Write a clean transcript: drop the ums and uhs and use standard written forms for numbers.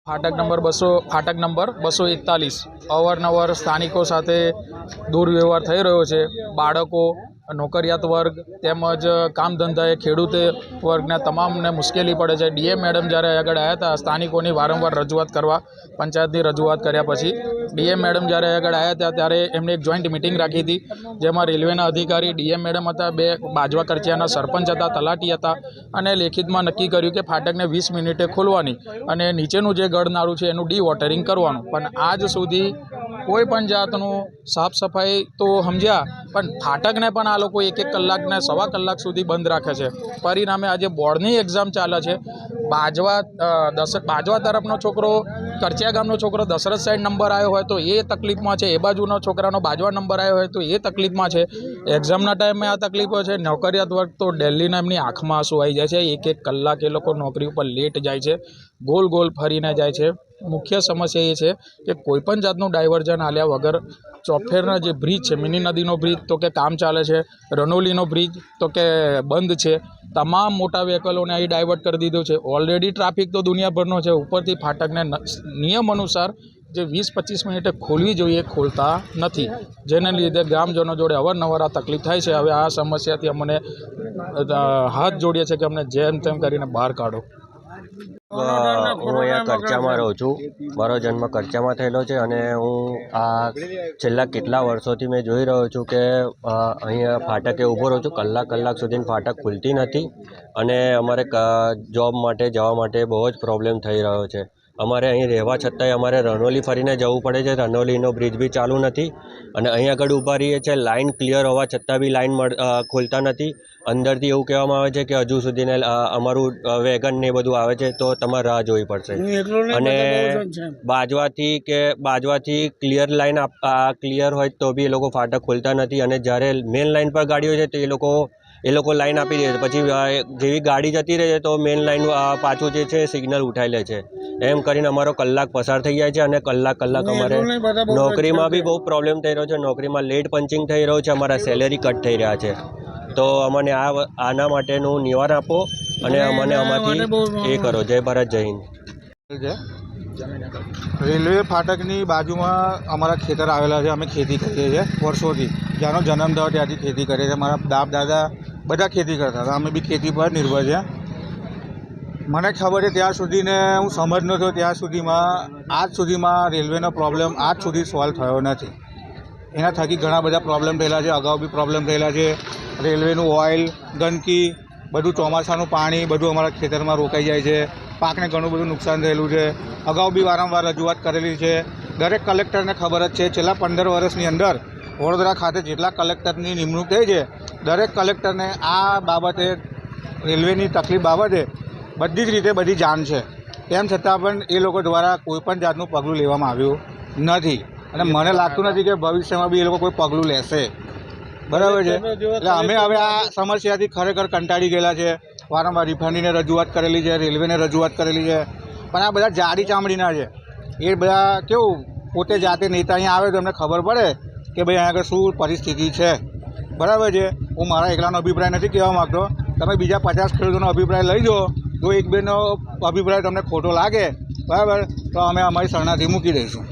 ફાટક નંબર 241 અવારનવાર સ્થાનિકો સાથે દુર્વ્યવહાર થઈ રહ્યો છે. બાળકો, નોકરિયાત વર્ગ તેમજ કામ ધંધાએ ખેડૂત વર્ગને તમામને મુશ્કેલી પડે છે. ડીએમ મેડમ જ્યારે આગળ આવ્યા હતા સ્થાનિકોની વારંવાર રજૂઆત કરવા, પંચાયતની રજૂઆત કર્યા પછી ડીએમ મેડમ જ્યારે આગળ આવ્યા હતા ત્યારે એમણે એક જોઈન્ટ મિટિંગ રાખી હતી, જેમાં રેલવેના અધિકારી ડીએમ મેડમ હતા, 2 બાજવા કરચિયાના સરપંચ હતા, તલાટી હતા અને લેખિતમાં નક્કી કર્યું કે ફાટકને 20 મિનિટે ખોલવાની અને નીચેનું જે ગળનારું છે એનું ડીવોટરિંગ કરવાનું. પણ આજ સુધી કોઈ પણ જાતનું સાફ સફાઈ તો સમજ્યા, પણ ફાટકને પણ આ લોકો 1-1 કલાક ને 1.25 કલાક સુધી બંધ રાખે છે. પરિણામે આજે બોર્ડની એક્ઝામ ચાલે છે. બાજવા તરફનો છોકરો, કરચિયા ગામનો છોકરો દશરથ સાઈડ નંબર આવ્યો હોય તો એ તકલીફમાં છે, એ બાજુનો છોકરાનો બાજવા નંબર આવ્યો હોય તો એ તકલીફમાં છે. એક્ઝામના ટાઈમે આ તકલીફો છે. નોકરિયાત વર્ગ તો ડેલીના એમની આંખમાં આંસુ આવી જાય છે. 1-1 કલાક એ લોકો નોકરી ઉપર લેટ જાય છે, ગોલ ગોલ ફરીને જાય છે. મુખ્ય સમસ્યા એ છે કે કોઈપણ જાતનું ડાયવર્ઝન આલ્યા વગર ચોફેરના જે બ્રિજ છે, મિની નદીનો બ્રિજ તો કે કામ ચાલે છે, રનોલીનો બ્રિજ તો કે બંધ છે. તમામ મોટા વ્હીકલોને અહીં ડાયવર્ટ કરી દીધો છે. ઓલરેડી ટ્રાફિક તો દુનિયાભરનો છે, ઉપરથી ફાટકને નિયમ અનુસાર જે 20-25 મિનિટે ખોલવી જોઈએ ખોલતા નથી, જેને લીધે ગ્રામજનો જોડે અવારનવાર આ તકલીફ થાય છે. હવે આ સમસ્યાથી અમને હાથ જોડીએ છીએ કે અમને જેમ તેમ કરીને બહાર કાઢો. હું અહીંયા કરચામાં રહું છું. મારો જન્મ કરચામાં થયેલો છે અને હું આ છેલ્લા કેટલા વર્ષોથી મેં જોઈ રહ્યો છું કે અહીંયા ફાટકે ઊભો રહું છું. કલાક સુધી ફાટક ખુલતી નથી અને અમારે જોબ માટે જવા માટે બહુ જ પ્રોબ્લેમ થઈ રહ્યો છે. અમારે અહીં રહેવા છતાંય અમારે રનોલી ફરીને જવું પડે છે. રનોલીનો બ્રિજ બી ચાલુ નથી અને અહીં આગળ ઊભા રહીએ છીએ. લાઇન ક્લિયર હોવા છતાં બી લાઇન ખોલતા નથી. અંદરથી એવું કહેવામાં આવે છે કે હજુ સુધીને અમારું વેગન ને બધું આવે છે તો તમારે રાહ જોવી પડશે. અને બાજવાથી ક્લિયર લાઇન ક્લિયર હોય તો બી એ લોકો ફાટક ખોલતા નથી અને જ્યારે મેન લાઇન પર ગાડીઓ છે તો એ લોકો લાઇન આપી દે છે. પછી જેવી ગાડી જતી રહે છે તો મેન લાઇન પાછું જે છે સિગ્નલ ઉઠાવી લે છે. એમ કરીને અમારો કલાક પસાર થઈ જાય છે અને કલાક અમારે નોકરીમાં બી બહુ પ્રોબ્લેમ થઈ રહ્યો છે. નોકરીમાં લેટ પંચિંગ થઈ રહ્યું છે, અમારા સેલેરી કટ થઈ રહ્યા છે. તો અમને આના માટેનું નિવારણ આપો અને અમને આમાંથી એ કરો. જય ભારત, જય હિન્દ. રેલવે ફાટકની બાજુમાં અમારા ખેતર આવેલા છે. અમે ખેતી કરીએ છીએ વર્ષોથી, જ્યાંનો જન્મ થયો ત્યાંથી ખેતી કરીએ છીએ. મારા બાપ દાદા બધા ખેતી કરતા હતા, અમે બી ખેતી પર નિર્ભર છે. મને ખબર છે ત્યાં સુધીને હું સમજનો થયો ત્યાં સુધીમાં રેલવેનો પ્રોબ્લેમ આજ સુધી સોલ્વ થયો નથી. એના થકી ઘણા બધા પ્રોબ્લેમ થયેલા છે, અગાઉ બી પ્રોબ્લેમ થયેલા છે. રેલવેનું ઓઇલ, ગંદકી, બધું ચોમાસાનું પાણી બધું અમારા ખેતરમાં રોકાઈ જાય છે. પાકને ઘણું બધું નુકસાન થયેલું છે. અગાઉ બી વારંવાર રજૂઆત કરેલી છે. દરેક કલેક્ટરને ખબર જ છે. છેલ્લા 15 વર્ષની અંદર વડોદરા ખાતે જેટલા કલેક્ટરની નિમણૂક થઈ છે, દરેક કલેક્ટરને આ બાબતે, રેલવેની તકલીફ બાબતે બધી જ રીતે બધી જાણ છે. તેમ છતાં પણ એ લોકો દ્વારા કોઈપણ જાતનું પગલું લેવામાં આવ્યું નથી અને મને લાગતું નથી કે ભવિષ્યમાં બી એ લોકો કોઈ પગલું લેશે. બરાબર છે. એટલે અમે હવે આ સમસ્યાથી ખરેખર કંટાળી ગયેલા છે. વારંવાર રિફાઇનરીને રજૂઆત કરેલી છે, રેલવેને રજૂઆત કરેલી છે, પણ આ બધા જાડી ચામડીના છે. એ બધા કેવું પોતે જાતે નેતા અહીંયા આવે તો અમને ખબર પડે કે ભાઈ અહીંયા આગળ શું પરિસ્થિતિ છે. બરાબર છે. હું મારા એકલાનો અભિપ્રાય નથી કહેવા માગતો. તમે બીજા 50 ખેડૂતોનો અભિપ્રાય લઈ દો. જો એક બેનો અભિપ્રાય તમને ખોટો લાગે, બરાબર, તો અમે અમારી શરણાથી મૂકી દઈશું.